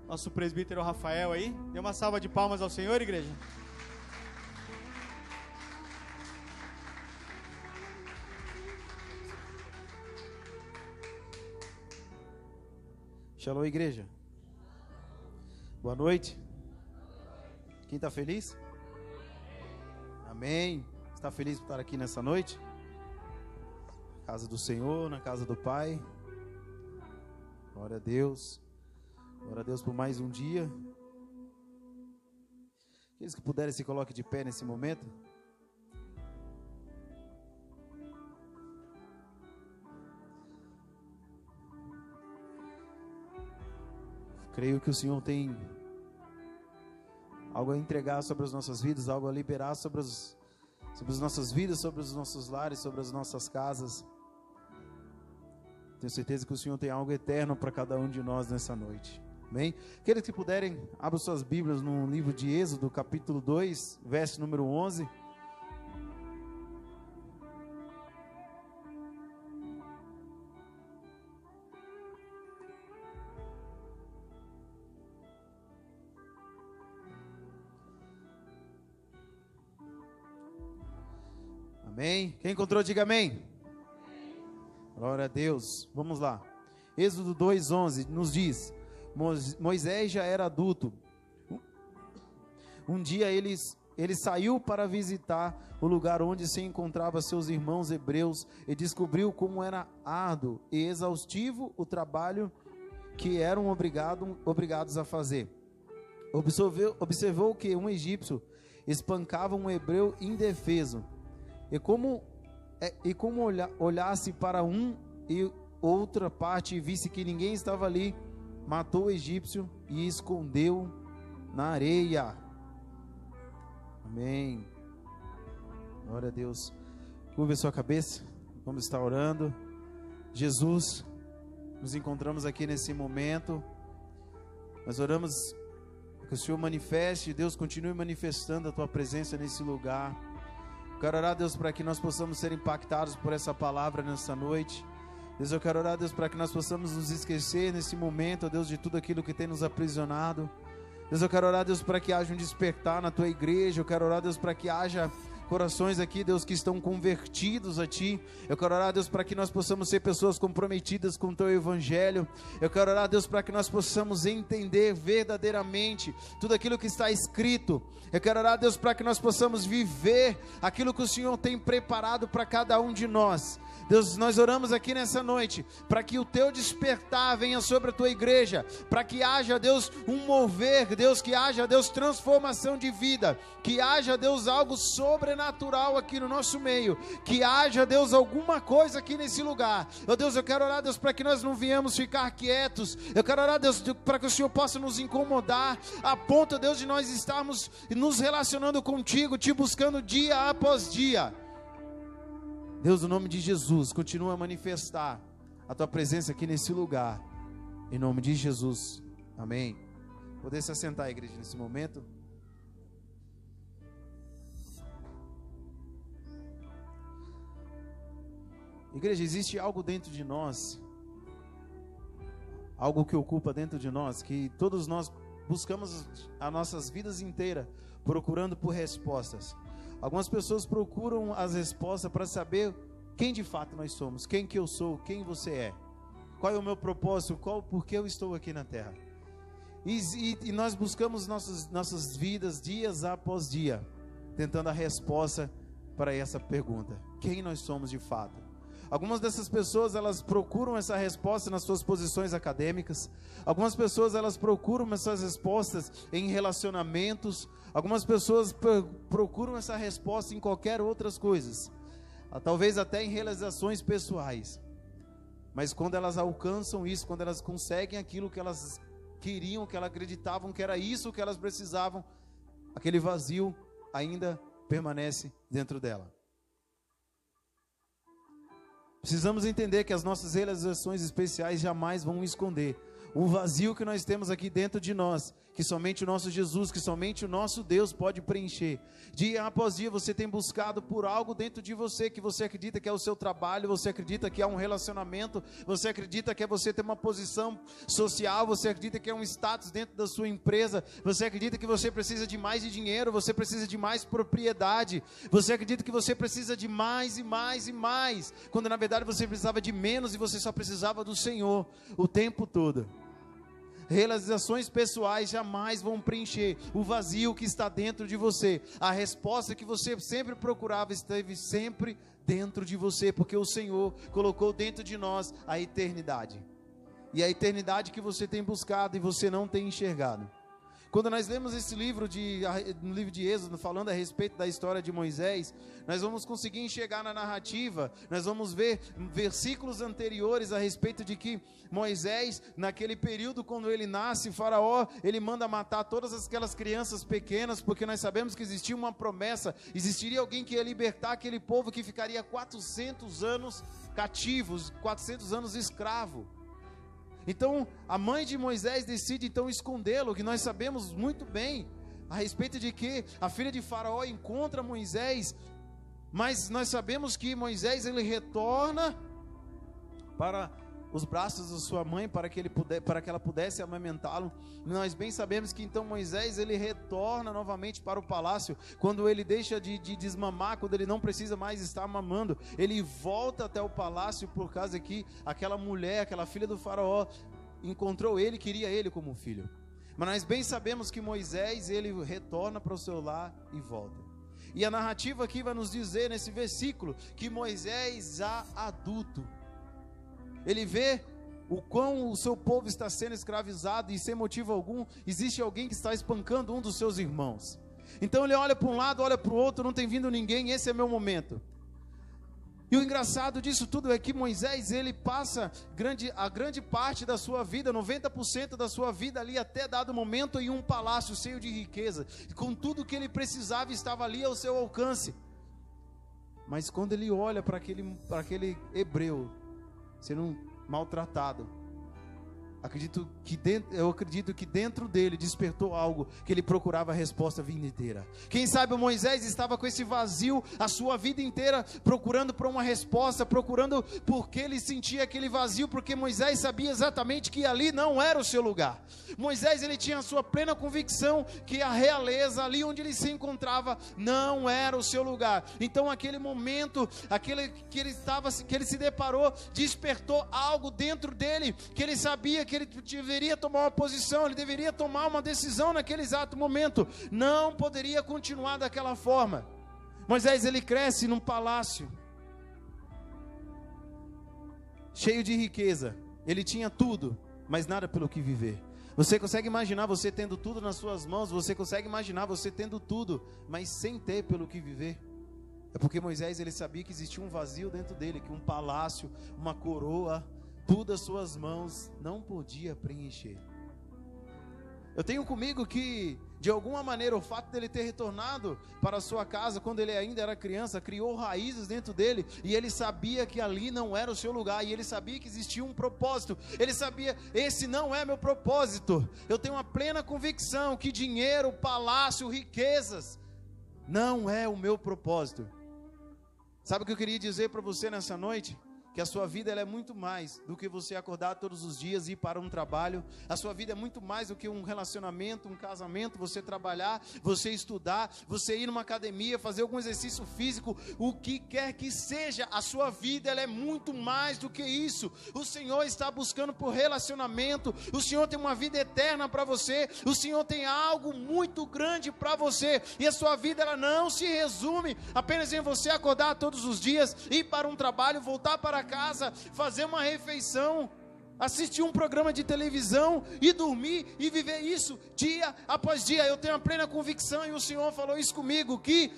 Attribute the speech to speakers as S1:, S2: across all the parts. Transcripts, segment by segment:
S1: nosso presbítero Rafael aí. Dê uma salva de palmas ao Senhor, igreja.
S2: Shalom, igreja. Boa noite. Quem está feliz? Amém. Está feliz por estar aqui nessa noite? Casa do Senhor, na casa do Pai. Glória a Deus. Glória a Deus por mais um dia. Aqueles que puderem se coloquem de pé nesse momento. Creio que o Senhor tem algo a entregar sobre as nossas vidas, algo a liberar sobre as nossas vidas, sobre os nossos lares, sobre as nossas casas. Tenho certeza que o Senhor tem algo eterno para cada um de nós nessa noite. Amém? Aqueles que puderem, abram suas Bíblias no livro de Êxodo, capítulo 2, verso número 11. Amém? Quem encontrou, diga amém. Glória a Deus. Vamos lá. Êxodo 2:11 nos diz: Moisés já era adulto. Um dia ele saiu para visitar o lugar onde se encontravam seus irmãos hebreus e descobriu como era árduo e exaustivo o trabalho que eram obrigados a fazer. Observou que um egípcio espancava um hebreu indefeso. E como olhasse para um e outra parte e visse que ninguém estava ali, matou o egípcio e escondeu na areia. Amém. Glória a Deus. Curva a sua cabeça. Vamos estar orando. Jesus, nos encontramos aqui nesse momento. Nós oramos que o Senhor manifeste, Deus continue manifestando a tua presença nesse lugar. Quero orar, Deus, para que nós possamos ser impactados por essa palavra nessa noite. Deus, eu quero orar, Deus, para que nós possamos nos esquecer nesse momento, Deus, de tudo aquilo que tem nos aprisionado. Deus, eu quero orar, Deus, para que haja um despertar na tua igreja. Eu quero orar, Deus, para que haja corações aqui, Deus, que estão convertidos a Ti. Eu quero orar, Deus, para que nós possamos ser pessoas comprometidas com o Teu Evangelho. Eu quero orar, Deus, para que nós possamos entender verdadeiramente tudo aquilo que está escrito. Eu quero orar, Deus, para que nós possamos viver aquilo que o Senhor tem preparado para cada um de nós. Deus, nós oramos aqui nessa noite para que o Teu despertar venha sobre a Tua igreja, para que haja, Deus, um mover, Deus, que haja, Deus, transformação de vida, que haja, Deus, algo sobrenatural aqui no nosso meio, que haja, Deus, alguma coisa aqui nesse lugar. Oh Deus, eu quero orar, Deus, para que nós não venhamos ficar quietos. Eu quero orar, Deus, para que o Senhor possa nos incomodar, a ponto, Deus, de nós estarmos nos relacionando contigo, Te buscando dia após dia. Deus, no nome de Jesus, continua a manifestar a Tua presença aqui nesse lugar, em nome de Jesus, amém. Poder se assentar, igreja, nesse momento. Igreja, existe algo dentro de nós, algo que ocupa dentro de nós, que todos nós buscamos as nossas vidas inteiras, procurando por respostas. Algumas pessoas procuram as respostas para saber quem de fato nós somos, quem que eu sou, quem você é, qual é o meu propósito, por que eu estou aqui na terra. E nós buscamos nossas vidas dias após dia, tentando a resposta para essa pergunta: quem nós somos de fato? Algumas dessas pessoas, elas procuram essa resposta nas suas posições acadêmicas. Algumas pessoas, elas procuram essas respostas em relacionamentos. Algumas pessoas procuram essa resposta em qualquer outras coisas, talvez até em realizações pessoais. Mas quando elas alcançam isso, quando elas conseguem aquilo que elas queriam, que elas acreditavam que era isso que elas precisavam, aquele vazio ainda permanece dentro dela. Precisamos entender que as nossas realizações especiais jamais vão esconder O vazio que nós temos aqui dentro de nós, que somente o nosso Jesus, que somente o nosso Deus pode preencher. Dia após dia você tem buscado por algo dentro de você, que você acredita que é o seu trabalho, você acredita que é um relacionamento, você acredita que é você ter uma posição social, você acredita que é um status dentro da sua empresa, você acredita que você precisa de mais de dinheiro, você precisa de mais propriedade, você acredita que você precisa de mais e mais e mais, quando na verdade você precisava de menos e você só precisava do Senhor o tempo todo. Realizações pessoais jamais vão preencher o vazio que está dentro de você. A resposta que você sempre procurava esteve sempre dentro de você, porque o Senhor colocou dentro de nós a eternidade. E a eternidade que você tem buscado e você não tem enxergado. Quando nós lemos esse livro no livro de Êxodo, falando a respeito da história de Moisés, nós vamos conseguir enxergar na narrativa, nós vamos ver versículos anteriores a respeito de que Moisés, naquele período quando ele nasce, Faraó, ele manda matar todas aquelas crianças pequenas, porque nós sabemos que existia uma promessa, existiria alguém que ia libertar aquele povo que ficaria 400 anos cativos, 400 anos escravo. Então, a mãe de Moisés decide então escondê-lo, que nós sabemos muito bem a respeito de que a filha de Faraó encontra Moisés, mas nós sabemos que Moisés ele retorna para os braços da sua mãe para que ela pudesse amamentá-lo. Nós bem sabemos que então Moisés ele retorna novamente para o palácio, quando ele deixa de desmamar, quando ele não precisa mais estar mamando, ele volta até o palácio por causa que aquela mulher, aquela filha do Faraó, encontrou ele, queria ele como filho. Mas nós bem sabemos que Moisés ele retorna para o seu lar e volta. E a narrativa aqui vai nos dizer nesse versículo que Moisés já adulto, ele vê o quão o seu povo está sendo escravizado e sem motivo algum, existe alguém que está espancando um dos seus irmãos. Então ele olha para um lado, olha para o outro, não tem vindo ninguém, esse é meu momento. E o engraçado disso tudo é que Moisés, ele passa a grande parte da sua vida, 90% da sua vida ali até dado momento em um palácio cheio de riqueza, com tudo que ele precisava estava ali ao seu alcance. Mas quando ele olha para aquele hebreu sendo maltratado, eu acredito que dentro dele despertou algo que ele procurava a resposta vindoura. Quem sabe o Moisés estava com esse vazio a sua vida inteira, procurando por uma resposta, procurando porque ele sentia aquele vazio, porque Moisés sabia exatamente que ali não era o seu lugar. Moisés ele tinha a sua plena convicção que a realeza, ali onde ele se encontrava, não era o seu lugar. Então aquele momento, que ele se deparou, despertou algo dentro dele, que ele sabia que ele deveria tomar uma posição, ele deveria tomar uma decisão naquele exato momento, não poderia continuar daquela forma. Moisés ele cresce num palácio cheio de riqueza, ele tinha tudo, mas nada pelo que viver. Você consegue imaginar você tendo tudo nas suas mãos? Você consegue imaginar você tendo tudo, mas sem ter pelo que viver? É porque Moisés ele sabia que existia um vazio dentro dele, que um palácio, uma coroa, tudo às suas mãos não podia preencher. Eu tenho comigo que, de alguma maneira, o fato dele ter retornado para a sua casa quando ele ainda era criança, criou raízes dentro dele, e ele sabia que ali não era o seu lugar, e ele sabia que existia um propósito. Ele sabia, esse não é meu propósito. Eu tenho uma plena convicção que dinheiro, palácio, riquezas não é o meu propósito. Sabe o que eu queria dizer para você nessa noite? Que a sua vida ela é muito mais do que você acordar todos os dias e ir para um trabalho. A sua vida é muito mais do que um relacionamento, um casamento, você trabalhar, você estudar, você ir numa academia, fazer algum exercício físico, o que quer que seja. A sua vida ela é muito mais do que isso. O Senhor está buscando por relacionamento, o Senhor tem uma vida eterna para você, o Senhor tem algo muito grande para você, e a sua vida ela não se resume apenas em você acordar todos os dias, ir para um trabalho, voltar para casa, fazer uma refeição, assistir um programa de televisão e dormir e viver isso dia após dia. Eu tenho a plena convicção, e o Senhor falou isso comigo, que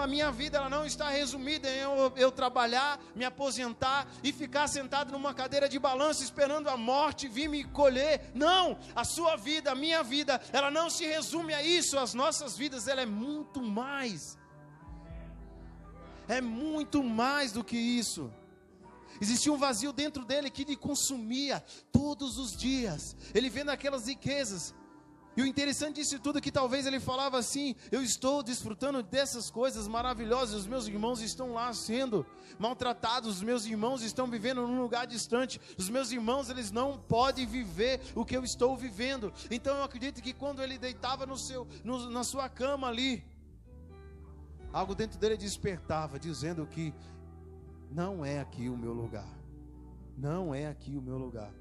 S2: a minha vida ela não está resumida em eu trabalhar, me aposentar e ficar sentado numa cadeira de balanço esperando a morte vir me colher. Não, a sua vida, a minha vida, ela não se resume a isso. As nossas vidas, ela é muito mais do que isso. Existia um vazio dentro dele que lhe consumia todos os dias. Ele vendo aquelas riquezas. E o interessante disso tudo é que talvez ele falava assim: eu estou desfrutando dessas coisas maravilhosas, os meus irmãos estão lá sendo maltratados, os meus irmãos estão vivendo num lugar distante, os meus irmãos, eles não podem viver o que eu estou vivendo. Então eu acredito que quando ele deitava na sua cama ali, algo dentro dele despertava, dizendo que não é aqui o meu lugar, não é aqui o meu lugar.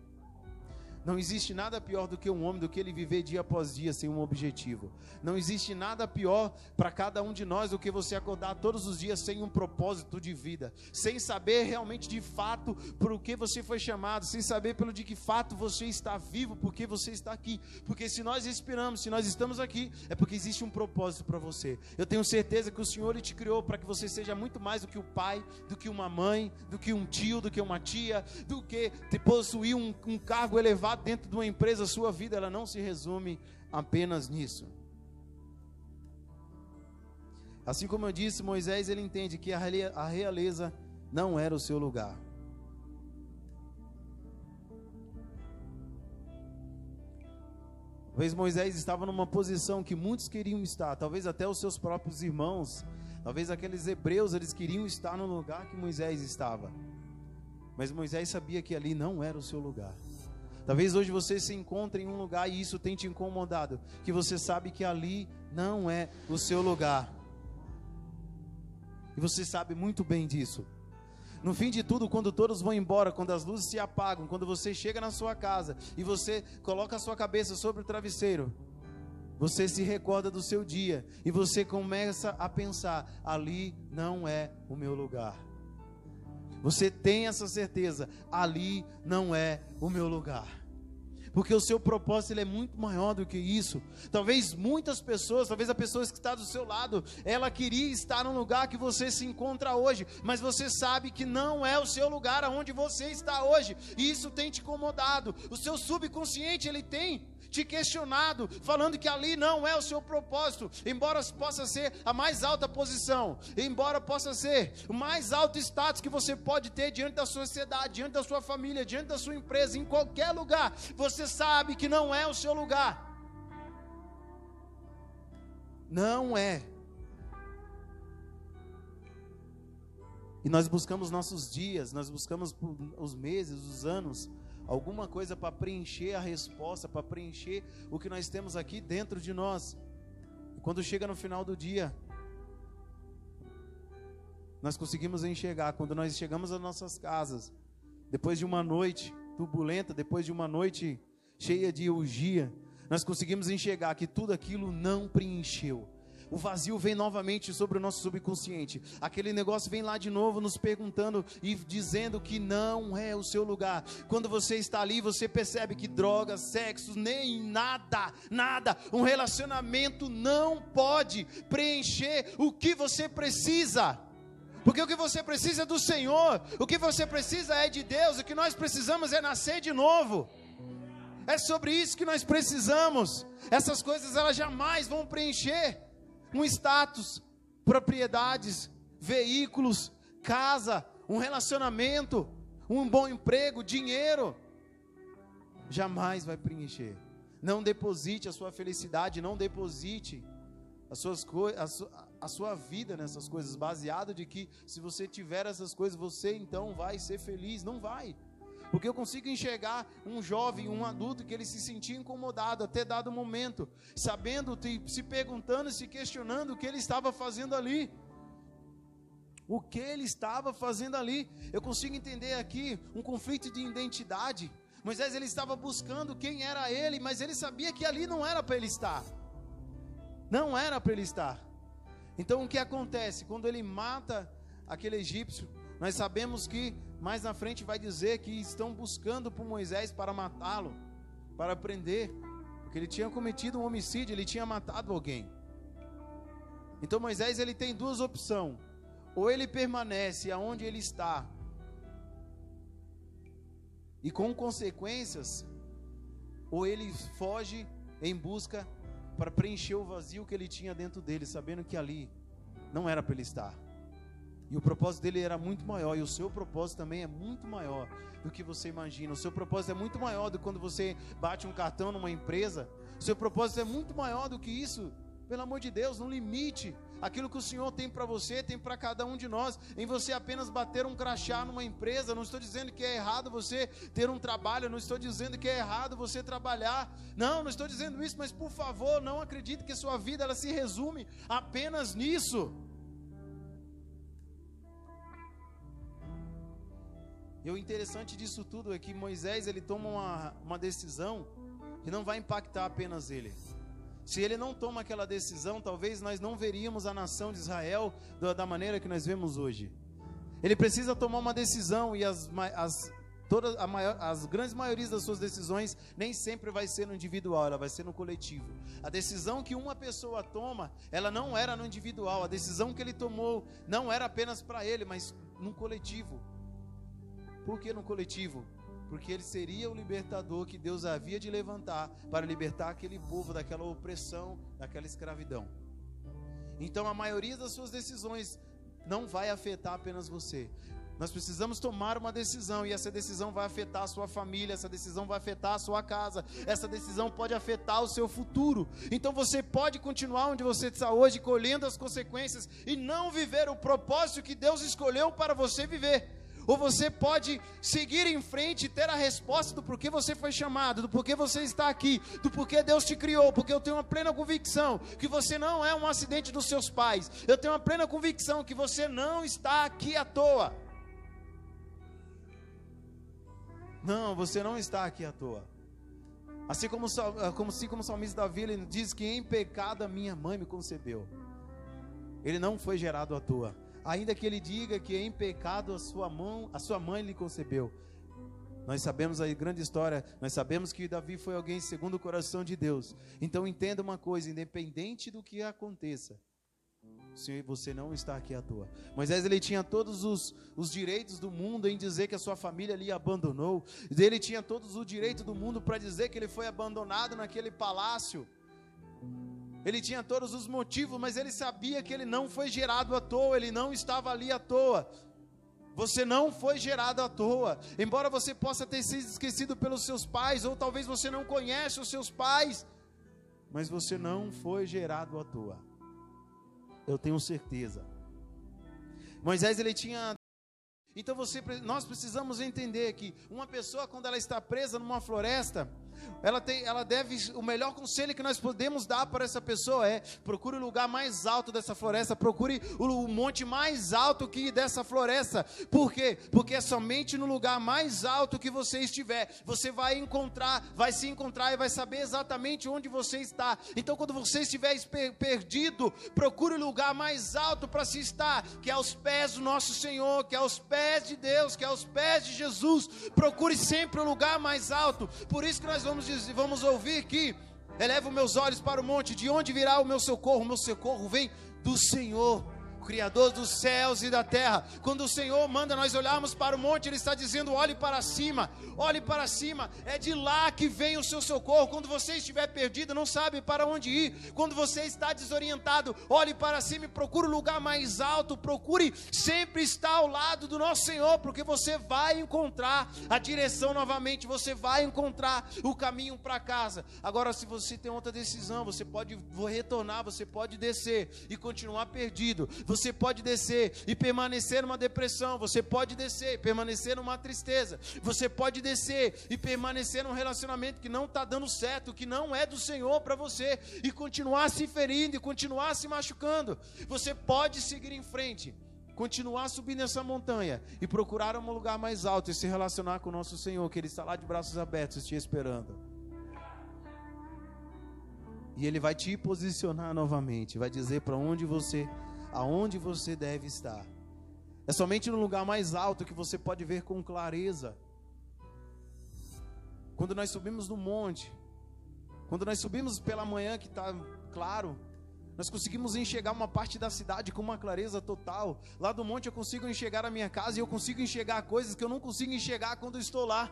S2: Não existe nada pior do que um homem, do que ele viver dia após dia sem um objetivo. Não existe nada pior para cada um de nós do que você acordar todos os dias sem um propósito de vida, sem saber realmente de fato por o que você foi chamado, sem saber pelo de que fato você está vivo, porque você está aqui. Porque se nós respiramos, se nós estamos aqui, é porque existe um propósito para você. Eu tenho certeza que o Senhor ele te criou para que você seja muito mais do que o pai, do que uma mãe, do que um tio, do que uma tia, do que possuir um cargo elevado dentro de uma empresa. A sua vida ela não se resume apenas nisso. Assim como eu disse, Moisés ele entende que a realeza não era o seu lugar. Talvez Moisés estava numa posição que muitos queriam estar, talvez até os seus próprios irmãos, talvez aqueles hebreus eles queriam estar no lugar que Moisés estava. Mas Moisés sabia que ali não era o seu lugar. Talvez hoje você se encontre em um lugar e isso tenha te incomodado, que você sabe que ali não é o seu lugar. E você sabe muito bem disso. No fim de tudo, quando todos vão embora, quando as luzes se apagam, quando você chega na sua casa e você coloca a sua cabeça sobre o travesseiro, você se recorda do seu dia e você começa a pensar: ali não é o meu lugar. Você tem essa certeza: ali não é o meu lugar. Porque o seu propósito ele é muito maior do que isso. Talvez muitas pessoas, talvez a pessoa que está do seu lado, ela queria estar no lugar que você se encontra hoje, mas você sabe que não é o seu lugar aonde você está hoje, e isso tem te incomodado. O seu subconsciente ele tem te questionado, falando que ali não é o seu propósito, embora possa ser a mais alta posição, embora possa ser o mais alto status que você pode ter diante da sociedade, diante da sua família, diante da sua empresa, em qualquer lugar, você sabe que não é o seu lugar. Não é. E nós buscamos nossos dias, nós buscamos os meses, os anos, alguma coisa para preencher a resposta, para preencher o que nós temos aqui dentro de nós. E quando chega no final do dia, nós conseguimos enxergar, quando nós chegamos às nossas casas, depois de uma noite turbulenta, depois de uma noite cheia de orgia, nós conseguimos enxergar que tudo aquilo não preencheu. O vazio vem novamente sobre o nosso subconsciente. Aquele negócio vem lá de novo nos perguntando e dizendo que não é o seu lugar. Quando você está ali, você percebe que drogas, sexo, nem nada, um relacionamento não pode preencher o que você precisa. Porque o que você precisa é do Senhor, o que você precisa é de Deus, o que nós precisamos é nascer de novo. É sobre isso que nós precisamos. Essas coisas elas jamais vão preencher um status, propriedades, veículos, casa, um relacionamento, um bom emprego, dinheiro. Jamais vai preencher. Não deposite a sua felicidade, não deposite a sua vida nessas coisas, baseado de que se você tiver essas coisas, você então vai ser feliz. Não vai. Porque eu consigo enxergar um jovem, um adulto que ele se sentia incomodado até dado momento, sabendo, se perguntando, se questionando o que ele estava fazendo ali. O que ele estava fazendo ali? Eu consigo entender aqui um conflito de identidade. Moisés ele estava buscando quem era ele, mas ele sabia que ali não era para ele estar. Não era para ele estar. Então o que acontece? Quando ele mata aquele egípcio, nós sabemos que mais na frente vai dizer que estão buscando por Moisés para matá-lo, para prender, porque ele tinha cometido um homicídio, ele tinha matado alguém. Então Moisés ele tem duas opções: ou ele permanece aonde ele está e com consequências, ou ele foge em busca para preencher o vazio que ele tinha dentro dele, sabendo que ali não era para ele estar. E o propósito dele era muito maior, e o seu propósito também é muito maior do que você imagina. O seu propósito é muito maior do que quando você bate um cartão numa empresa. O seu propósito é muito maior do que isso. Pelo amor de Deus, não limite aquilo que o Senhor tem para você, tem para cada um de nós, em você apenas bater um crachá numa empresa. Não estou dizendo que é errado você ter um trabalho, não estou dizendo que é errado você trabalhar, não estou dizendo isso, mas por favor, não acredite que a sua vida ela se resume apenas nisso. E o interessante disso tudo é que Moisés, ele toma uma decisão que não vai impactar apenas ele. Se ele não toma aquela decisão, talvez nós não veríamos a nação de Israel da maneira que nós vemos hoje. Ele precisa tomar uma decisão, e as grandes maiorias das suas decisões nem sempre vai ser no individual, ela vai ser no coletivo. A decisão que uma pessoa toma, ela não era no individual. A decisão que ele tomou não era apenas para ele, mas no coletivo. Por que no coletivo? Porque ele seria o libertador que Deus havia de levantar para libertar aquele povo daquela opressão, daquela escravidão. Então a maioria das suas decisões não vai afetar apenas você. Nós precisamos tomar uma decisão, e essa decisão vai afetar a sua família, essa decisão vai afetar a sua casa, essa decisão pode afetar o seu futuro. Então você pode continuar onde você está hoje, colhendo as consequências, e não viver o propósito que Deus escolheu para você viver. Ou você pode seguir em frente e ter a resposta do porquê você foi chamado, do porquê você está aqui, do porquê Deus te criou. Porque eu tenho uma plena convicção que você não é um acidente dos seus pais. Eu tenho uma plena convicção que você não está aqui à toa. Não, você não está aqui à toa. Assim como o salmista Davi, ele diz que em pecado a minha mãe me concebeu. Ele não foi gerado à toa. Ainda que ele diga que em pecado a sua mãe lhe concebeu. Nós sabemos a grande história, nós sabemos que Davi foi alguém segundo o coração de Deus. Então entenda uma coisa, independente do que aconteça, você não está aqui à toa. Moisés, ele tinha todos os direitos do mundo em dizer que a sua família lhe abandonou. Ele tinha todos os direitos do mundo para dizer que ele foi abandonado naquele palácio. Ele tinha todos os motivos, mas ele sabia que ele não foi gerado à toa, ele não estava ali à toa. Você não foi gerado à toa. Embora você possa ter sido esquecido pelos seus pais, ou talvez você não conheça os seus pais, mas você não foi gerado à toa. Eu tenho certeza. Moisés, ele tinha... Então nós precisamos entender que uma pessoa, quando ela está presa numa floresta, o melhor conselho que nós podemos dar para essa pessoa é: procure o lugar mais alto dessa floresta, procure o monte mais alto dessa floresta. Por quê? Porque é somente no lugar mais alto que você estiver, você vai se encontrar e vai saber exatamente onde você está. Então quando você estiver perdido, procure o lugar mais alto para se estar, que é aos pés do nosso Senhor, que é aos pés de Deus, que é aos pés de Jesus. Procure sempre o lugar mais alto. Por isso que nós vamos ouvir que: elevo meus olhos para o monte, de onde virá o meu socorro? O meu socorro vem do Senhor, Criador dos céus e da terra. Quando o Senhor manda nós olharmos para o monte, Ele está dizendo: olhe para cima, é de lá que vem o seu socorro. Quando você estiver perdido, não sabe para onde ir, quando você está desorientado, olhe para cima e procure o lugar mais alto, procure sempre estar ao lado do nosso Senhor, porque você vai encontrar a direção novamente, você vai encontrar o caminho para casa. Agora, se você tem outra decisão, você pode retornar, você pode descer e continuar perdido. Você pode descer e permanecer numa depressão. Você pode descer e permanecer numa tristeza. Você pode descer e permanecer num relacionamento que não está dando certo, que não é do Senhor para você, e continuar se ferindo e continuar se machucando. Você pode seguir em frente, continuar subindo essa montanha e procurar um lugar mais alto e se relacionar com o nosso Senhor, que Ele está lá de braços abertos te esperando. E Ele vai te posicionar novamente, vai dizer para aonde você deve estar. É somente no lugar mais alto que você pode ver com clareza. Quando nós subimos no monte, quando nós subimos pela manhã que está claro, nós conseguimos enxergar uma parte da cidade com uma clareza total. Lá do monte eu consigo enxergar a minha casa, e eu consigo enxergar coisas que eu não consigo enxergar quando eu estou lá.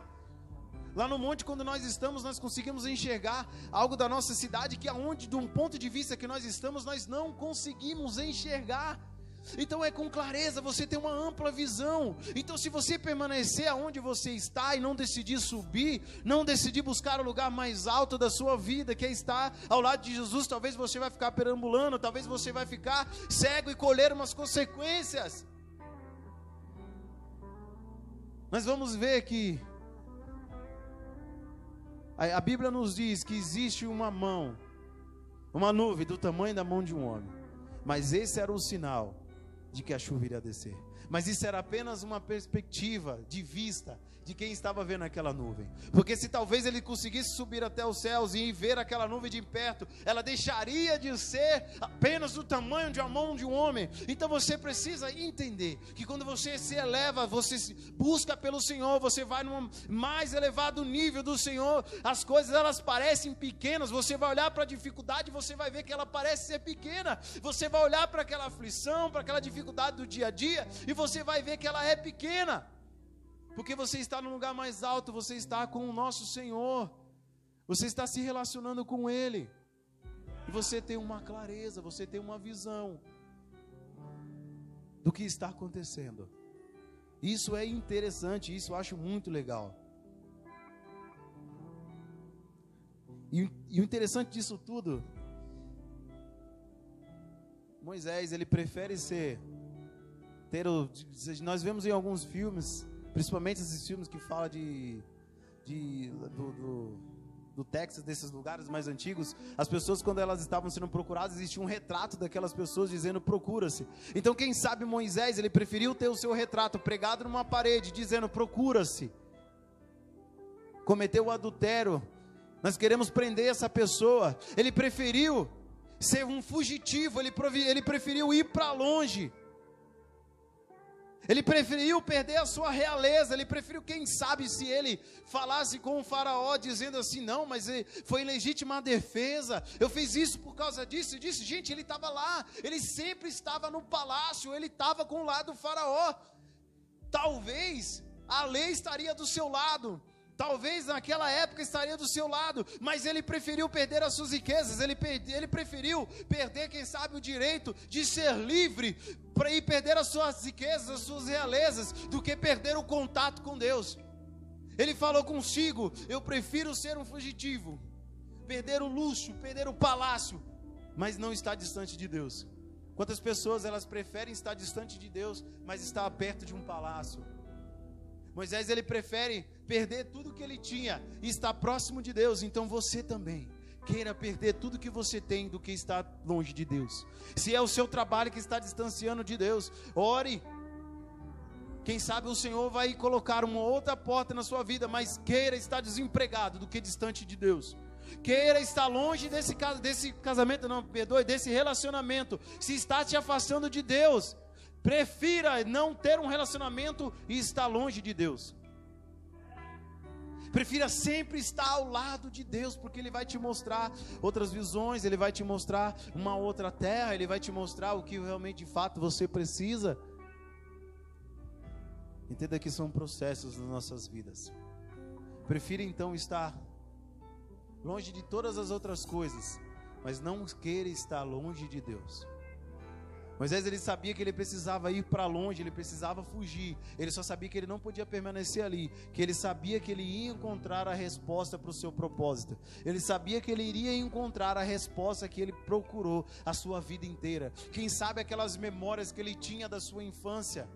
S2: Lá no monte, quando nós estamos, nós conseguimos enxergar algo da nossa cidade que de um ponto de vista que nós estamos, nós não conseguimos enxergar. Então é com clareza, você tem uma ampla visão. Então se você permanecer aonde você está e não decidir subir, não decidir buscar o lugar mais alto da sua vida, que é estar ao lado de Jesus, talvez você vai ficar perambulando, talvez você vai ficar cego e colher umas consequências. Mas vamos ver que a Bíblia nos diz que existe uma mão, uma nuvem do tamanho da mão de um homem. Mas esse era o sinal de que a chuva iria descer. Mas isso era apenas uma perspectiva de vista de quem estava vendo aquela nuvem. Porque se talvez ele conseguisse subir até os céus e ver aquela nuvem de perto, ela deixaria de ser apenas do tamanho de uma mão de um homem. Então você precisa entender que quando você se eleva, você busca pelo Senhor, você vai num mais elevado nível do Senhor, as coisas elas parecem pequenas. Você vai olhar para a dificuldade, você vai ver que ela parece ser pequena. Você vai olhar para aquela aflição, para aquela dificuldade do dia a dia, e você vai ver que ela é pequena. Porque você está no lugar mais alto, você está com o nosso Senhor, você está se relacionando com Ele, e você tem uma clareza, você tem uma visão do que está acontecendo. Isso é interessante, isso eu acho muito legal. E o interessante disso tudo, Moisés, ele prefere nós vemos em alguns filmes, principalmente esses filmes que falam do Texas, desses lugares mais antigos, as pessoas, quando elas estavam sendo procuradas, existia um retrato daquelas pessoas dizendo procura-se. Então quem sabe Moisés, ele preferiu ter o seu retrato pregado numa parede, dizendo procura-se. Cometeu o adultério, nós queremos prender essa pessoa. Ele preferiu ser um fugitivo, ele preferiu ir para longe. Ele preferiu perder a sua realeza, ele preferiu, quem sabe, se ele falasse com o faraó, dizendo assim, não, mas foi legítima defesa, eu fiz isso por causa disso, e disse, gente, ele estava lá, ele sempre estava no palácio, ele estava com o lado do faraó, talvez a lei estaria do seu lado, talvez naquela época estaria do seu lado, mas ele preferiu perder as suas riquezas, ele preferiu perder, quem sabe, o direito de ser livre, para ir perder as suas riquezas, as suas realezas, do que perder o contato com Deus. Ele falou consigo, eu prefiro ser um fugitivo, perder o luxo, perder o palácio, mas não estar distante de Deus. Quantas pessoas elas preferem estar distante de Deus, mas estar perto de um palácio? Moisés, ele prefere perder tudo que ele tinha e estar próximo de Deus. Então você também queira perder tudo que você tem do que estar longe de Deus. Se é o seu trabalho que está distanciando de Deus, ore. Quem sabe o Senhor vai colocar uma outra porta na sua vida, mas queira estar desempregado do que distante de Deus. Queira estar longe desse casamento, não, perdoe, desse relacionamento. Se está te afastando de Deus, prefira não ter um relacionamento e estar longe de Deus. Prefira sempre estar ao lado de Deus, porque Ele vai te mostrar outras visões, Ele vai te mostrar uma outra terra, Ele vai te mostrar o que realmente de fato você precisa. Entenda que são processos nas nossas vidas. Prefira então estar longe de todas as outras coisas, mas não queira estar longe de Deus. Moisés, ele sabia que ele precisava ir para longe, ele precisava fugir, ele só sabia que ele não podia permanecer ali, que ele sabia que ele ia encontrar a resposta para o seu propósito, ele sabia que ele iria encontrar a resposta que ele procurou a sua vida inteira. Quem sabe aquelas memórias que ele tinha da sua infância,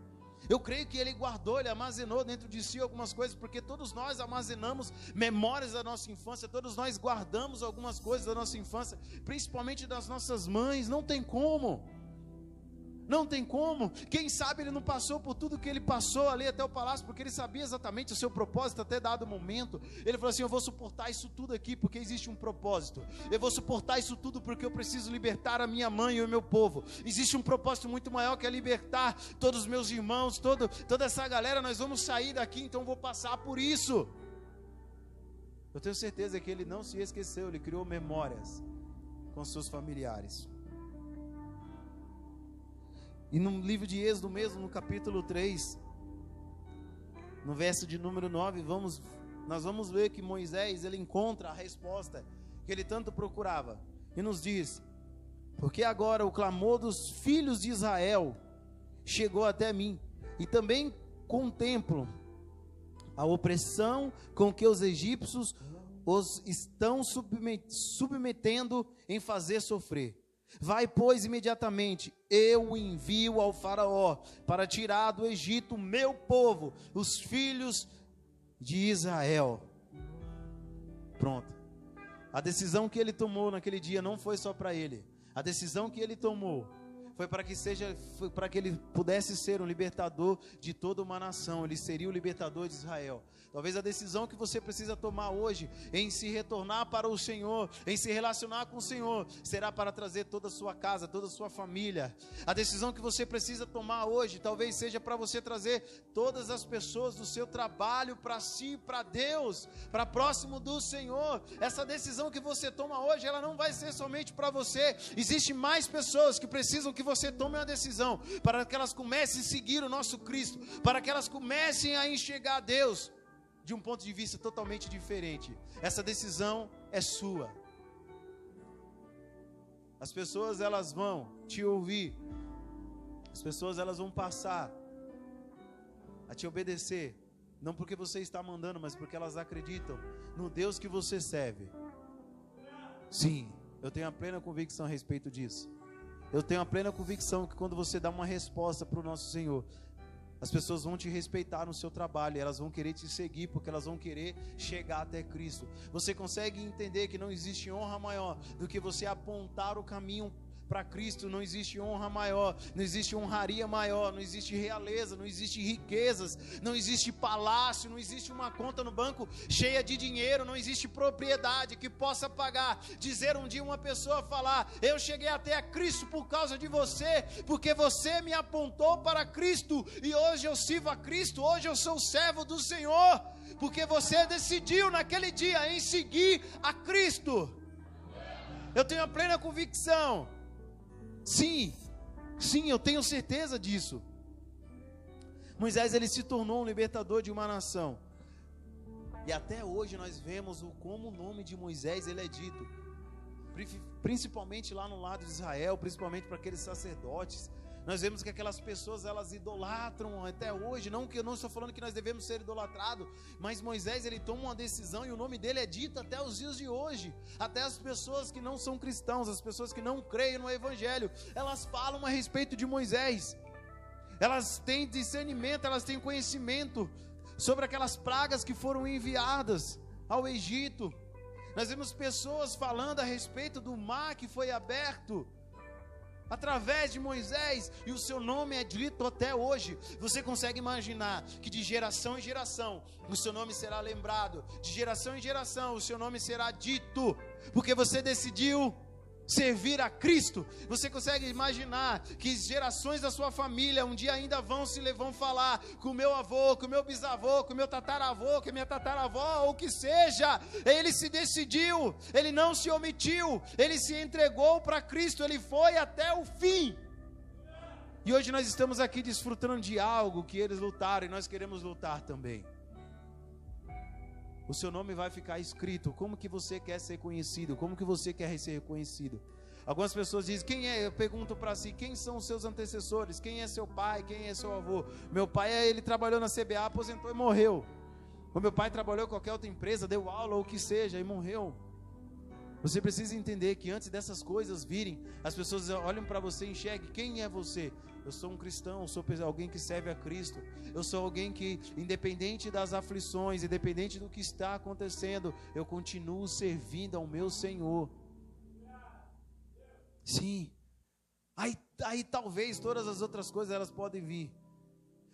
S2: eu creio que ele guardou, ele armazenou dentro de si algumas coisas, porque todos nós armazenamos memórias da nossa infância, todos nós guardamos algumas coisas da nossa infância, principalmente das nossas mães. Não tem como. Não tem como. Quem sabe ele não passou por tudo que ele passou ali até o palácio, porque ele sabia exatamente o seu propósito até dado momento. Ele falou assim: eu vou suportar isso tudo aqui porque existe um propósito. Eu vou suportar isso tudo porque eu preciso libertar a minha mãe e o meu povo. Existe um propósito muito maior, que é libertar todos os meus irmãos, toda essa galera. Nós vamos sair daqui, então eu vou passar por isso. Eu tenho certeza que ele não se esqueceu, ele criou memórias com seus familiares. E no livro de Êxodo mesmo, no capítulo 3, no verso de número 9, nós vamos ver que Moisés, ele encontra a resposta que ele tanto procurava. E nos diz: porque agora o clamor dos filhos de Israel chegou até mim, e também contemplo a opressão com que os egípcios os estão submetendo em fazer sofrer. Vai, pois, imediatamente, eu o envio ao faraó, para tirar do Egito o meu povo, os filhos de Israel. Pronto. A decisão que ele tomou naquele dia não foi só para ele. A decisão que ele tomou foi para que ele pudesse ser um libertador de toda uma nação. Ele seria o libertador de Israel. Talvez a decisão que você precisa tomar hoje em se retornar para o Senhor, em se relacionar com o Senhor, será para trazer toda a sua casa, toda a sua família. A decisão que você precisa tomar hoje talvez seja para você trazer todas as pessoas do seu trabalho para si, para Deus, para próximo do Senhor. Essa decisão que você toma hoje, ela não vai ser somente para você. Existem mais pessoas que precisam que você tome uma decisão para que elas comecem a seguir o nosso Cristo, para que elas comecem a enxergar Deus de um ponto de vista totalmente diferente. Essa decisão é sua. As pessoas, elas vão te ouvir. As pessoas, elas vão passar a te obedecer, não porque você está mandando, mas porque elas acreditam no Deus que você serve. Sim, eu tenho a plena convicção a respeito disso. Eu tenho a plena convicção que quando você dá uma resposta para o nosso Senhor, as pessoas vão te respeitar no seu trabalho, elas vão querer te seguir, porque elas vão querer chegar até Cristo. Você consegue entender que não existe honra maior do que você apontar o caminho para Cristo? Não existe honra maior, não existe honraria maior, não existe realeza, não existe riquezas, não existe palácio, não existe uma conta no banco cheia de dinheiro, não existe propriedade que possa pagar, dizer um dia uma pessoa falar, eu cheguei até a Cristo por causa de você, porque você me apontou para Cristo, e hoje eu sirvo a Cristo, hoje eu sou servo do Senhor, porque você decidiu naquele dia em seguir a Cristo. Eu tenho a plena convicção. Sim, eu tenho certeza disso. Moisés, ele se tornou um libertador de uma nação. E até hoje nós vemos como o nome de Moisés ele é dito. Principalmente lá no lado de Israel, principalmente para aqueles sacerdotes. Nós vemos que aquelas pessoas, elas idolatram até hoje. Não que eu não estou falando que nós devemos ser idolatrados, mas Moisés, ele toma uma decisão e o nome dele é dito até os dias de hoje. Até as pessoas que não são cristãos, as pessoas que não creem no Evangelho, elas falam a respeito de Moisés. Elas têm discernimento, elas têm conhecimento sobre aquelas pragas que foram enviadas ao Egito. Nós vemos pessoas falando a respeito do mar que foi aberto através de Moisés, e o seu nome é dito até hoje. Você consegue imaginar que de geração em geração o seu nome será lembrado, de geração em geração o seu nome será dito, porque você decidiu servir a Cristo? Você consegue imaginar que gerações da sua família um dia ainda vão falar com o meu avô, com o meu bisavô, com o meu tataravô, com a minha tataravó, ou o que seja? Ele se decidiu, ele não se omitiu, ele se entregou para Cristo, ele foi até o fim. E hoje nós estamos aqui desfrutando de algo que eles lutaram, e nós queremos lutar também. O seu nome vai ficar escrito. Como que você quer ser conhecido? Como que você quer ser reconhecido? Algumas pessoas dizem, quem é? Eu pergunto para si, quem são os seus antecessores? Quem é seu pai? Quem é seu avô? Meu pai, ele trabalhou na CBA, aposentou e morreu. O meu pai trabalhou em qualquer outra empresa, deu aula ou o que seja e morreu. Você precisa entender que antes dessas coisas virem, as pessoas olham para você e enxerguem, quem é você? Eu sou um cristão, eu sou alguém que serve a Cristo. Eu sou alguém que, independente das aflições, independente do que está acontecendo, eu continuo servindo ao meu Senhor. Sim. Aí talvez todas as outras coisas elas podem vir.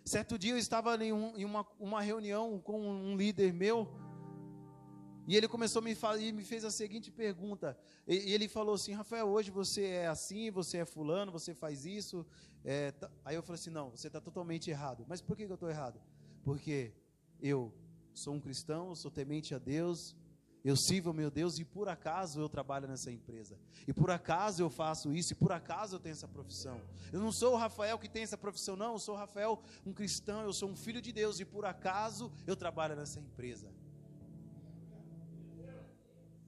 S2: Certo dia eu estava em uma reunião com um líder meu, e ele começou me fez a seguinte pergunta. E ele falou assim, Rafael, hoje você é assim, você é fulano, você faz isso. Aí eu falei assim, não, você está totalmente errado. Mas por que eu estou errado? Porque eu sou um cristão, eu sou temente a Deus, eu sirvo ao meu Deus, e por acaso eu trabalho nessa empresa. E por acaso eu faço isso, e por acaso eu tenho essa profissão. Eu não sou o Rafael que tem essa profissão, não. Eu sou o Rafael, um cristão, eu sou um filho de Deus, e por acaso eu trabalho nessa empresa.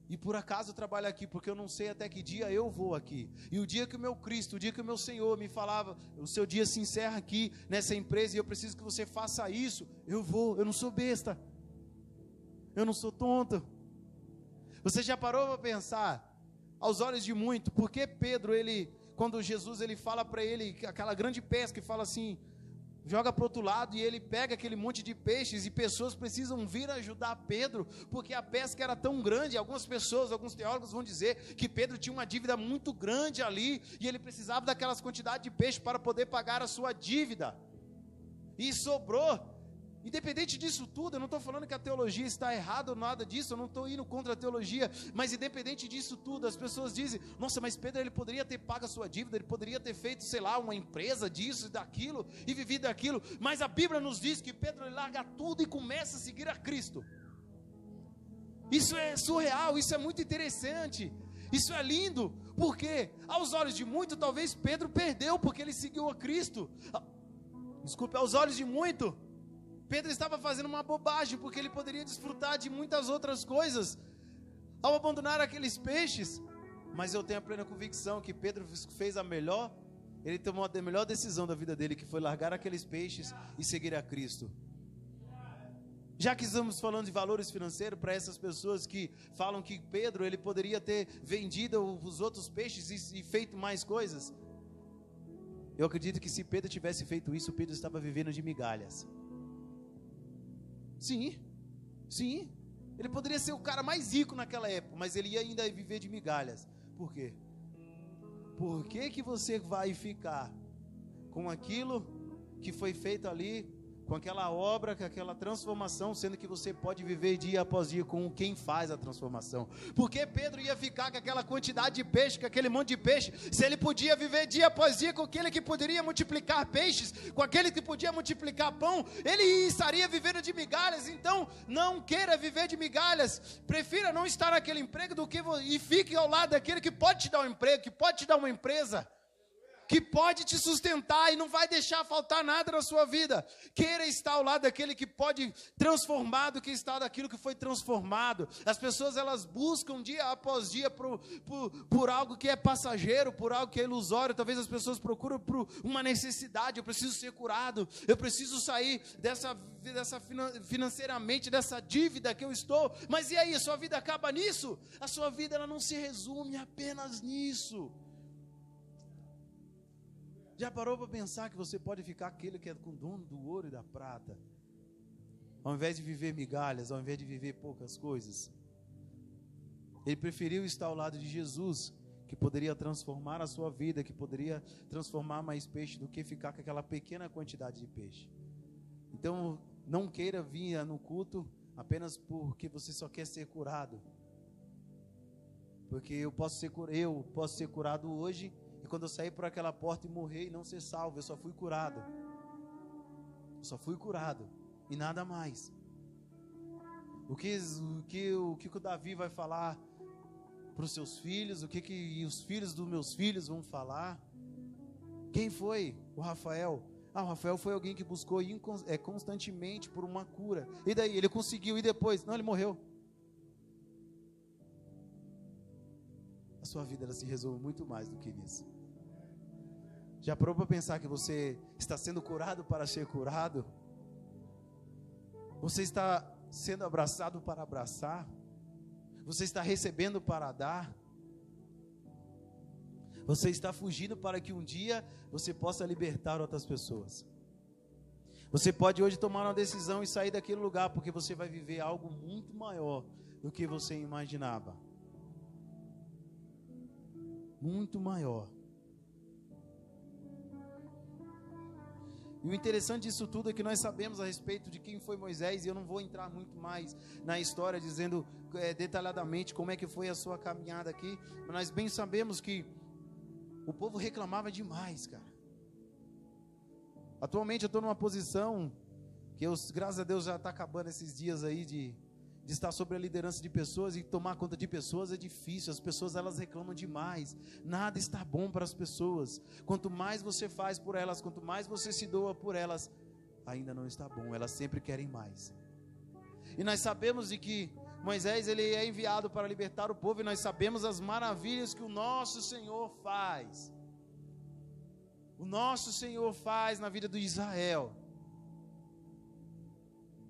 S2: E por acaso eu trabalho aqui, porque eu não sei até que dia eu vou aqui. E o dia que o meu Cristo, o dia que o meu Senhor me falava, o seu dia se encerra aqui nessa empresa e eu preciso que você faça isso, eu vou, eu não sou besta. Eu não sou tonto. Você já parou para pensar, aos olhos de muito, por que Pedro, quando Jesus fala para ele, aquela grande pesca, e fala assim, joga para o outro lado, e ele pega aquele monte de peixes, e pessoas precisam vir ajudar Pedro, porque a pesca era tão grande. Algumas pessoas, alguns teólogos vão dizer, que Pedro tinha uma dívida muito grande ali, e ele precisava daquelas quantidades de peixe, para poder pagar a sua dívida, e sobrou. Independente disso tudo, eu não estou falando que a teologia está errada ou nada disso, eu não estou indo contra a teologia, mas independente disso tudo, as pessoas dizem, nossa, mas Pedro, ele poderia ter pago a sua dívida, ele poderia ter feito, sei lá, uma empresa disso e daquilo, e vivido daquilo, mas a Bíblia nos diz que Pedro, ele larga tudo e começa a seguir a Cristo. Isso é surreal, isso é muito interessante, isso é lindo, porque aos olhos de muito, talvez Pedro perdeu, porque ele seguiu a Cristo. Desculpe, aos olhos de muito, Pedro estava fazendo uma bobagem, porque ele poderia desfrutar de muitas outras coisas, ao abandonar aqueles peixes. Mas eu tenho a plena convicção que Pedro ele tomou a melhor decisão da vida dele, que foi largar aqueles peixes e seguir a Cristo. Já que estamos falando de valores financeiros, para essas pessoas que falam que Pedro, ele poderia ter vendido os outros peixes e feito mais coisas, eu acredito que se Pedro tivesse feito isso, Pedro estava vivendo de migalhas. Sim, ele poderia ser o cara mais rico naquela época, mas ele ia ainda viver de migalhas. Por quê? Por que você vai ficar com aquilo que foi feito ali, com aquela obra, com aquela transformação, sendo que você pode viver dia após dia com quem faz a transformação? Por que Pedro ia ficar com aquela quantidade de peixe, com aquele monte de peixe, se ele podia viver dia após dia com aquele que poderia multiplicar peixes, com aquele que podia multiplicar pão? Ele estaria vivendo de migalhas. Então não queira viver de migalhas, prefira não estar naquele emprego e fique ao lado daquele que pode te dar um emprego, que pode te dar uma empresa, que pode te sustentar e não vai deixar faltar nada na sua vida. Queira estar ao lado daquele que pode transformar do que está daquilo que foi transformado. As pessoas, elas buscam dia após dia por algo que é passageiro, por algo que é ilusório. Talvez as pessoas procuram por uma necessidade. Eu preciso ser curado, eu preciso sair financeiramente, dessa dívida que eu estou. Mas e aí, a sua vida acaba nisso? A sua vida, ela não se resume apenas nisso. Já parou para pensar que você pode ficar aquele que é com dono do ouro e da prata, ao invés de viver migalhas, ao invés de viver poucas coisas? Ele preferiu estar ao lado de Jesus, que poderia transformar a sua vida, que poderia transformar mais peixe, do que ficar com aquela pequena quantidade de peixe. Então não queira vir no culto apenas porque você só quer ser curado, porque eu posso ser curado hoje, e quando eu sair por aquela porta e morrer e não ser salvo, eu só fui curado. E nada mais. O que o Davi vai falar para os seus filhos? O que os filhos dos meus filhos vão falar? Quem foi o Rafael? O Rafael foi alguém que buscou constantemente por uma cura. E daí? Ele conseguiu, e depois? Não, ele morreu. A sua vida, ela se resolve muito mais do que nisso. Já parou para pensar que você está sendo curado para ser curado? Você está sendo abraçado para abraçar? Você está recebendo para dar? Você está fugindo para que um dia você possa libertar outras pessoas? Você pode hoje tomar uma decisão e sair daquele lugar, porque você vai viver algo muito maior do que você imaginava. Muito maior. E o interessante disso tudo é que nós sabemos a respeito de quem foi Moisés, e eu não vou entrar muito mais na história, dizendo detalhadamente como é que foi a sua caminhada aqui, mas nós bem sabemos que o povo reclamava demais, cara. Atualmente eu estou numa posição que graças a Deus já está acabando esses dias aí de estar sobre a liderança de pessoas, e tomar conta de pessoas é difícil. As pessoas, elas reclamam demais, nada está bom para as pessoas. Quanto mais você faz por elas, quanto mais você se doa por elas, ainda não está bom, elas sempre querem mais. E nós sabemos de que Moisés, ele é enviado para libertar o povo, e nós sabemos as maravilhas que o nosso Senhor faz. O nosso Senhor faz na vida do Israel.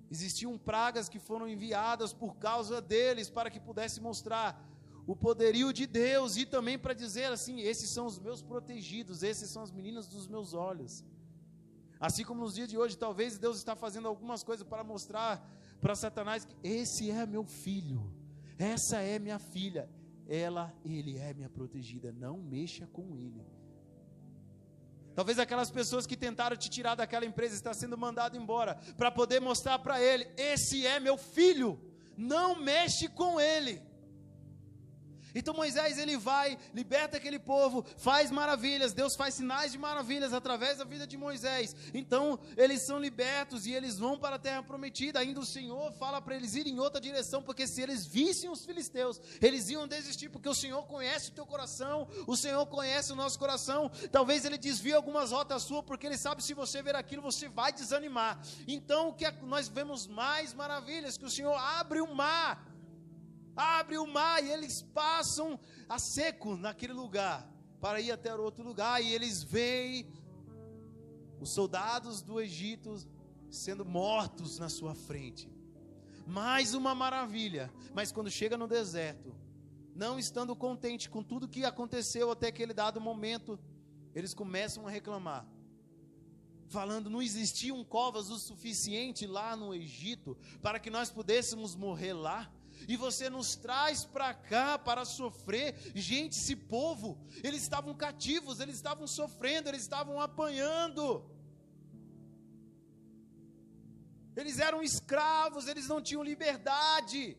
S2: Existiam pragas que foram enviadas por causa deles, para que pudesse mostrar o poderio de Deus, e também para dizer assim: esses são os meus protegidos, esses são as meninas dos meus olhos. Assim como nos dias de hoje, talvez Deus está fazendo algumas coisas para mostrar para Satanás que esse é meu filho, essa é minha filha, ele é minha protegida, não mexa com ele. Talvez aquelas pessoas que tentaram te tirar daquela empresa está sendo mandado embora, para poder mostrar para ele: esse é meu filho, não mexe com ele. Então Moisés, ele vai, liberta aquele povo, faz maravilhas, Deus faz sinais de maravilhas através da vida de Moisés. Então eles são libertos e eles vão para a terra prometida. Ainda o Senhor fala para eles irem em outra direção, porque se eles vissem os filisteus, eles iam desistir, porque o Senhor conhece o teu coração, o Senhor conhece o nosso coração. Talvez ele desvie algumas rotas suas, porque ele sabe, se você ver aquilo, você vai desanimar. Então o que nós vemos mais maravilhas, que o Senhor abre o mar, e eles passam a seco naquele lugar, para ir até outro lugar, e eles veem os soldados do Egito sendo mortos na sua frente. Mais uma maravilha. Mas quando chega no deserto, não estando contente com tudo que aconteceu até aquele dado momento, eles começam a reclamar, falando: não existiam covas o suficiente lá no Egito, para que nós pudéssemos morrer lá, e você nos traz para cá para sofrer. Gente, esse povo, eles estavam cativos, eles estavam sofrendo, eles estavam apanhando, eles eram escravos, eles não tinham liberdade.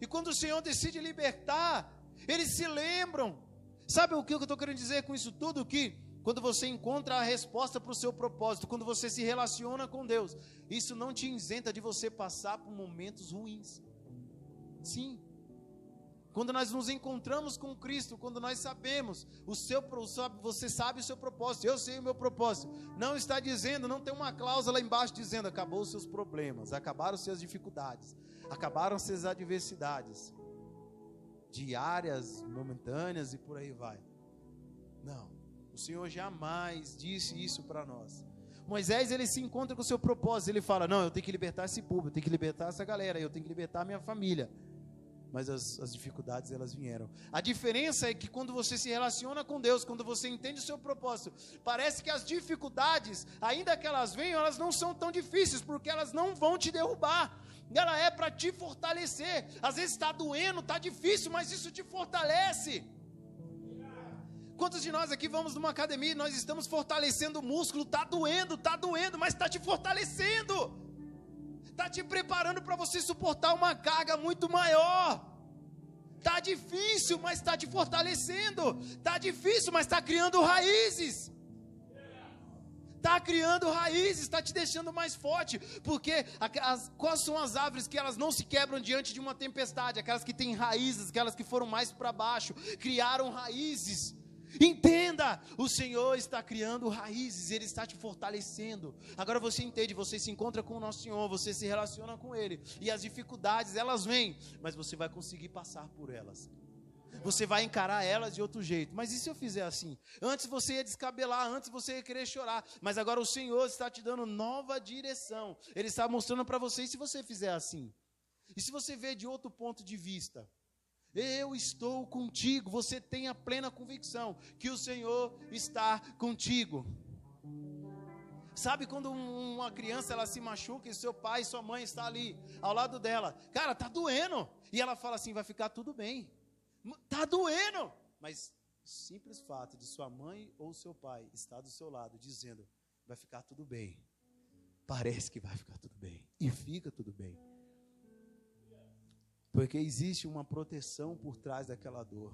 S2: E quando o Senhor decide libertar, eles se lembram. Sabe o que eu estou querendo dizer com isso tudo? Que quando você encontra a resposta para o seu propósito, quando você se relaciona com Deus, isso não te isenta de você passar por momentos ruins. Sim, quando nós nos encontramos com Cristo, quando nós sabemos você sabe o seu propósito, eu sei o meu propósito, não está dizendo, não tem uma cláusula lá embaixo dizendo: acabou os seus problemas, acabaram as suas dificuldades, acabaram-se as adversidades diárias, momentâneas e por aí vai. Não, o Senhor jamais disse isso para nós. Moisés, ele se encontra com o seu propósito, ele fala: não, eu tenho que libertar esse povo, eu tenho que libertar essa galera, eu tenho que libertar a minha família. Mas as dificuldades, elas vieram. A diferença é que quando você se relaciona com Deus, quando você entende o seu propósito, parece que as dificuldades, ainda que elas venham, elas não são tão difíceis, porque elas não vão te derrubar. Ela é para te fortalecer. Às vezes está doendo, está difícil, mas isso te fortalece. Quantos de nós aqui vamos numa academia e nós estamos fortalecendo o músculo? Está doendo, mas está te fortalecendo. Está te preparando para você suportar uma carga muito maior. Está difícil, mas está te fortalecendo. Está difícil, mas está criando raízes. Está criando raízes, está te deixando mais forte. Porque quais são as árvores que elas não se quebram diante de uma tempestade? Aquelas que têm raízes, aquelas que foram mais para baixo, criaram raízes. Entenda, o Senhor está criando raízes, Ele está te fortalecendo. Agora você entende, você se encontra com o nosso Senhor, você se relaciona com Ele, e as dificuldades, elas vêm, mas você vai conseguir passar por elas. Você vai encarar elas de outro jeito. Mas e se eu fizer assim? Antes você ia descabelar, antes você ia querer chorar, mas agora o Senhor está te dando nova direção. Ele está mostrando para você: e se você fizer assim? E se você ver de outro ponto de vista? Eu estou contigo. Você tem a plena convicção que o Senhor está contigo. Sabe quando uma criança, ela se machuca e seu pai e sua mãe está ali ao lado dela? Cara, tá doendo. E ela fala assim: vai ficar tudo bem. Tá doendo. Mas o simples fato de sua mãe ou seu pai estar do seu lado dizendo: vai ficar tudo bem, parece que vai ficar tudo bem. E fica tudo bem. Porque existe uma proteção por trás daquela dor.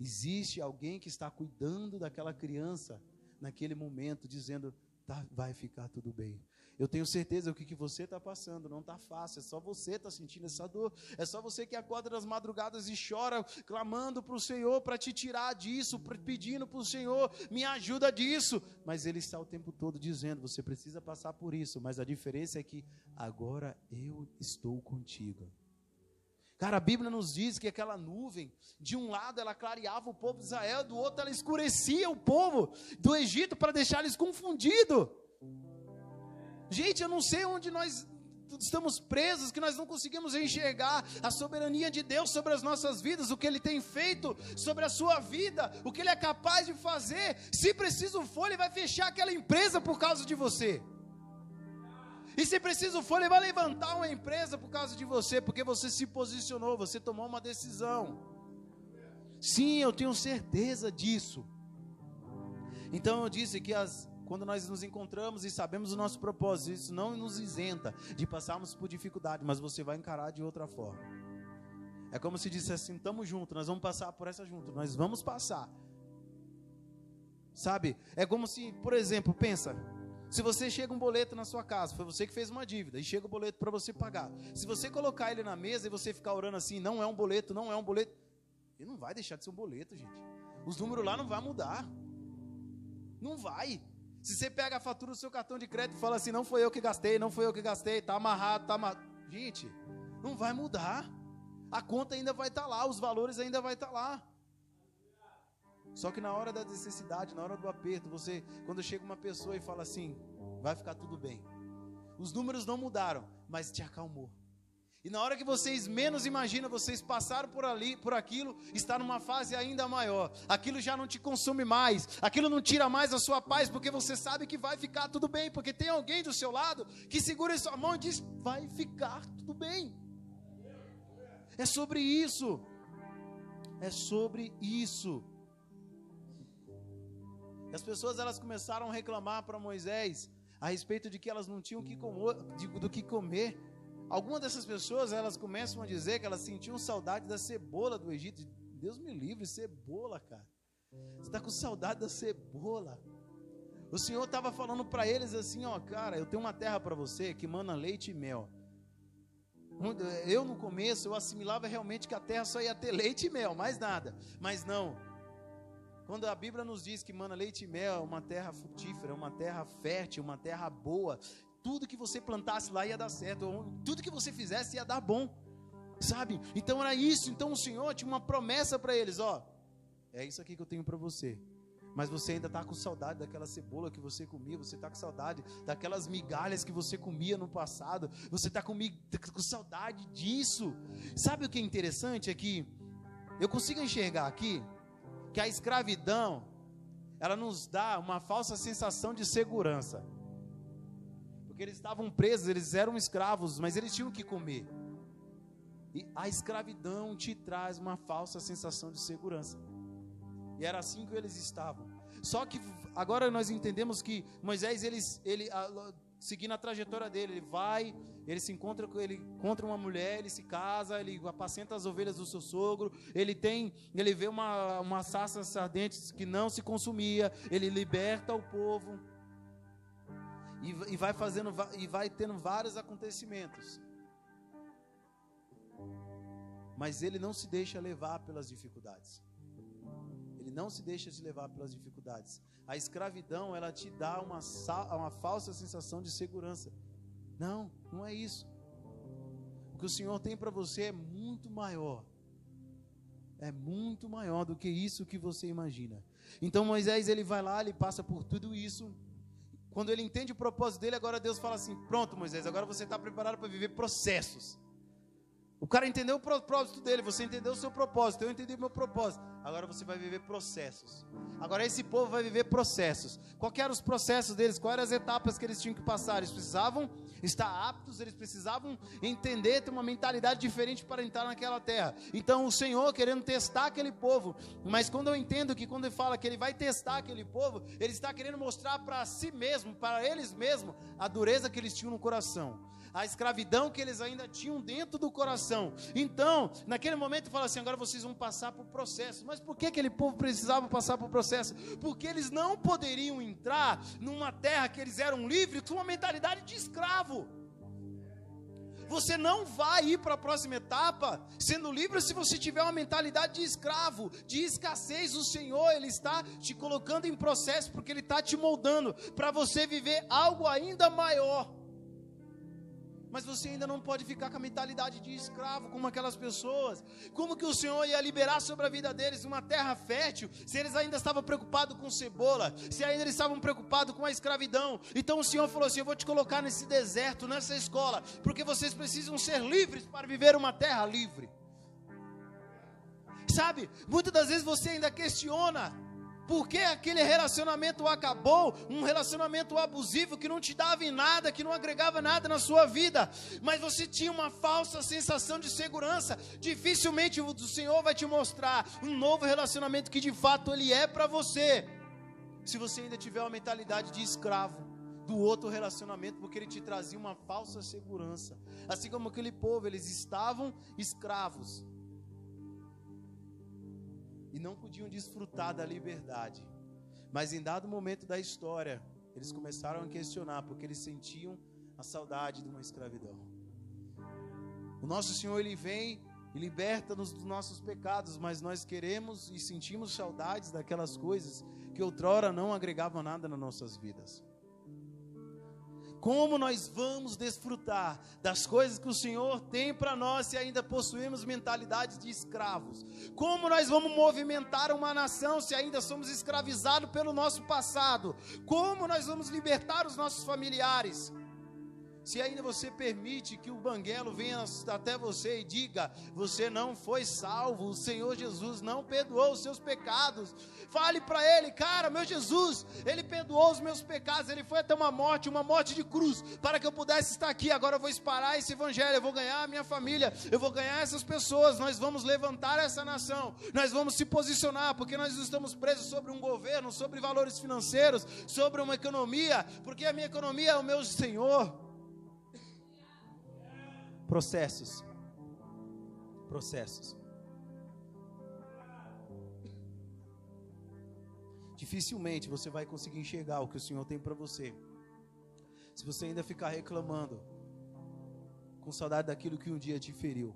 S2: Existe alguém que está cuidando daquela criança naquele momento, dizendo: tá, vai ficar tudo bem. Eu tenho certeza que o que você está passando não está fácil. É só você está sentindo essa dor. É só você que acorda nas madrugadas e chora, clamando para o Senhor para te tirar disso, pedindo para o Senhor: me ajuda disso. Mas Ele está o tempo todo dizendo: você precisa passar por isso. Mas a diferença é que agora eu estou contigo. Cara, a Bíblia nos diz que aquela nuvem, de um lado ela clareava o povo de Israel, do outro ela escurecia o povo do Egito para deixar eles confundidos. Gente, eu não sei onde nós estamos presos, que nós não conseguimos enxergar a soberania de Deus sobre as nossas vidas, o que Ele tem feito sobre a sua vida, o que Ele é capaz de fazer. Se preciso for, Ele vai fechar aquela empresa por causa de você. E se preciso for, Ele vai levantar uma empresa por causa de você, porque você se posicionou, você tomou uma decisão. Sim, eu tenho certeza disso. Então eu disse que quando nós nos encontramos e sabemos o nosso propósito, isso não nos isenta de passarmos por dificuldade, mas você vai encarar de outra forma. É como se dissesse assim, estamos juntos, nós vamos passar por essa junto, nós vamos passar. Sabe, é como se, por exemplo, pensa, se você chega um boleto na sua casa, foi você que fez uma dívida, e chega o boleto para você pagar. Se você colocar ele na mesa e você ficar orando assim, não é um boleto, não é um boleto, ele não vai deixar de ser um boleto, gente. Os números lá não vão mudar. Não vai. Se você pega a fatura do seu cartão de crédito e fala assim, não foi eu que gastei, não foi eu que gastei, está amarrado, está amarrado. Gente, não vai mudar. A conta ainda vai estar lá, os valores ainda vai estar lá. Só que na hora da necessidade, na hora do aperto, quando chega uma pessoa e fala assim, vai ficar tudo bem. Os números não mudaram, mas te acalmou. E na hora que vocês menos imaginam, vocês passaram por aquilo, está numa fase ainda maior. Aquilo já não te consome mais, aquilo não tira mais a sua paz, porque você sabe que vai ficar tudo bem, porque tem alguém do seu lado que segura em sua mão e diz, vai ficar tudo bem. É sobre isso. É sobre isso. E as pessoas, elas começaram a reclamar para Moisés a respeito de que elas não tinham do que comer. Algumas dessas pessoas, elas começam a dizer que elas sentiam saudade da cebola do Egito. Deus me livre, cebola, cara. Você está com saudade da cebola. O Senhor estava falando para eles assim, ó, cara, eu tenho uma terra para você que mana leite e mel. Eu no começo, eu assimilava realmente que a terra só ia ter leite e mel, mais nada. Mas não. Quando a Bíblia nos diz que mana leite e mel é uma terra frutífera, uma terra fértil, uma terra boa, tudo que você plantasse lá ia dar certo, tudo que você fizesse ia dar bom, sabe? Então era isso. Então o Senhor tinha uma promessa para eles, ó, é isso aqui que eu tenho para você, mas você ainda está com saudade daquela cebola que você comia, você está com saudade daquelas migalhas que você comia no passado, você está com saudade disso. Sabe o que é interessante? É que eu consigo enxergar aqui que a escravidão, ela nos dá uma falsa sensação de segurança, porque eles estavam presos, eles eram escravos, mas eles tinham que comer. E a escravidão te traz uma falsa sensação de segurança. E era assim que eles estavam. Só que agora nós entendemos que Moisés, ele seguindo a trajetória dele, ele se encontra uma mulher, ele se casa, ele apacenta as ovelhas do seu sogro, ele vê uma sarça ardente que não se consumia, ele liberta o povo. E vai tendo vários acontecimentos, mas ele não se deixa levar pelas dificuldades. Ele não se deixa se levar pelas dificuldades. A escravidão, ela te dá uma falsa sensação de segurança. Não é isso. O que o Senhor tem para você é muito maior. É muito maior do que isso que você imagina. Então Moisés, ele vai lá, ele passa por tudo isso. Quando ele entende o propósito dele, agora Deus fala assim, pronto Moisés, agora você está preparado para viver processos. O cara entendeu o propósito dele, você entendeu o seu propósito, eu entendi o meu propósito. Agora você vai viver processos. Agora esse povo vai viver processos. Qual que eram os processos deles? Quais eram as etapas que eles tinham que passar? Eles precisavam estar aptos, eles precisavam entender, ter uma mentalidade diferente para entrar naquela terra. Então o Senhor querendo testar aquele povo, mas quando eu entendo que quando ele fala que ele vai testar aquele povo, ele está querendo mostrar para si mesmo, para eles mesmos, a dureza que eles tinham no coração, a escravidão que eles ainda tinham dentro do coração. Então, naquele momento ele fala assim, agora vocês vão passar por processo. Mas por que aquele povo precisava passar por processo? Porque eles não poderiam entrar numa terra que eles eram livres com uma mentalidade de escravo. Você não vai ir para a próxima etapa sendo livre se você tiver uma mentalidade de escravo, de escassez. O Senhor, Ele está te colocando em processo, porque Ele está te moldando para você viver algo ainda maior. mas você ainda não pode ficar com a mentalidade de escravo como aquelas pessoas. Como que o Senhor ia liberar sobre a vida deles uma terra fértil, se eles ainda estavam preocupados com cebola, se ainda eles estavam preocupados com a escravidão? Então o Senhor falou assim: eu vou te colocar nesse deserto, nessa escola, porque vocês precisam ser livres para viver uma terra livre. Sabe, muitas das vezes você ainda questiona por que aquele relacionamento acabou, um relacionamento abusivo que não te dava em nada, que não agregava nada na sua vida, mas você tinha uma falsa sensação de segurança. Dificilmente o Senhor vai te mostrar um novo relacionamento que de fato Ele é para você, se você ainda tiver uma mentalidade de escravo do outro relacionamento, porque Ele te trazia uma falsa segurança. Assim como aquele povo, eles estavam escravos e não podiam desfrutar da liberdade, mas em dado momento da história, eles começaram a questionar, porque eles sentiam a saudade de uma escravidão. O nosso Senhor, Ele vem e liberta-nos dos nossos pecados, mas nós queremos e sentimos saudades daquelas coisas que outrora não agregavam nada nas nossas vidas. Como nós vamos desfrutar das coisas que o Senhor tem para nós se ainda possuímos mentalidade de escravos? Como nós vamos movimentar uma nação se ainda somos escravizados pelo nosso passado? Como nós vamos libertar os nossos familiares se ainda você permite que o banguelo venha até você e diga: você não foi salvo, o Senhor Jesus não perdoou os seus pecados? Fale para Ele: cara, meu Jesus, Ele perdoou os meus pecados, Ele foi até uma morte de cruz, para que eu pudesse estar aqui. Agora eu vou espalhar esse evangelho, eu vou ganhar a minha família, eu vou ganhar essas pessoas, nós vamos levantar essa nação, nós vamos se posicionar, porque nós não estamos presos sobre um governo, sobre valores financeiros, sobre uma economia, porque a minha economia é o meu Senhor. Processos. Dificilmente você vai conseguir enxergar o que o Senhor tem para você, se você ainda ficar reclamando, com saudade daquilo que um dia te feriu.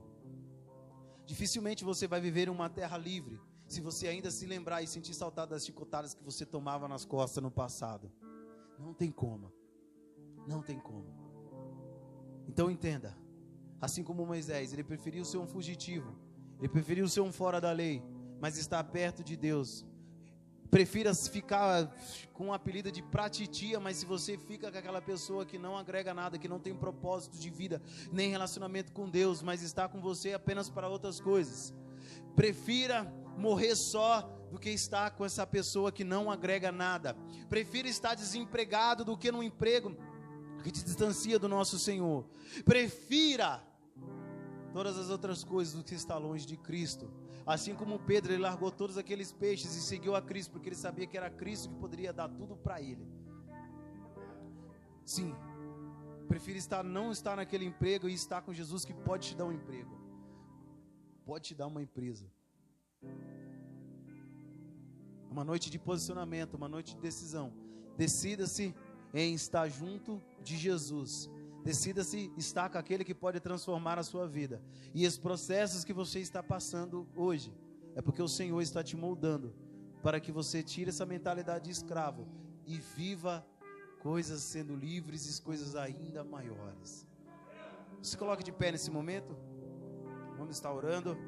S2: Dificilmente você vai viver em uma terra livre, se você ainda se lembrar e sentir saudade das chicotadas que você tomava nas costas no passado. Não tem como. Então entenda. Assim como Moisés, ele preferiu ser um fugitivo, ele preferiu ser um fora da lei, mas estar perto de Deus. Prefira ficar com um apelido de pratitia, mas se você fica com aquela pessoa que não agrega nada, que não tem propósito de vida, nem relacionamento com Deus, mas está com você apenas para outras coisas, prefira morrer só do que estar com essa pessoa que não agrega nada. Prefira estar desempregado do que num emprego que te distancia do nosso Senhor. Prefira todas as outras coisas do que está longe de Cristo. Assim como Pedro, ele largou todos aqueles peixes e seguiu a Cristo, porque ele sabia que era Cristo que poderia dar tudo para ele. Sim, prefiro não estar naquele emprego e estar com Jesus, que pode te dar um emprego, pode te dar uma empresa. Uma noite de posicionamento, uma noite de decisão. Decida-se em estar junto de Jesus. Decida-se estar com aquele que pode transformar a sua vida. E os processos que você está passando hoje, é porque o Senhor está te moldando, para que você tire essa mentalidade de escravo e viva coisas sendo livres e coisas ainda maiores. Se coloque de pé nesse momento. Vamos estar orando.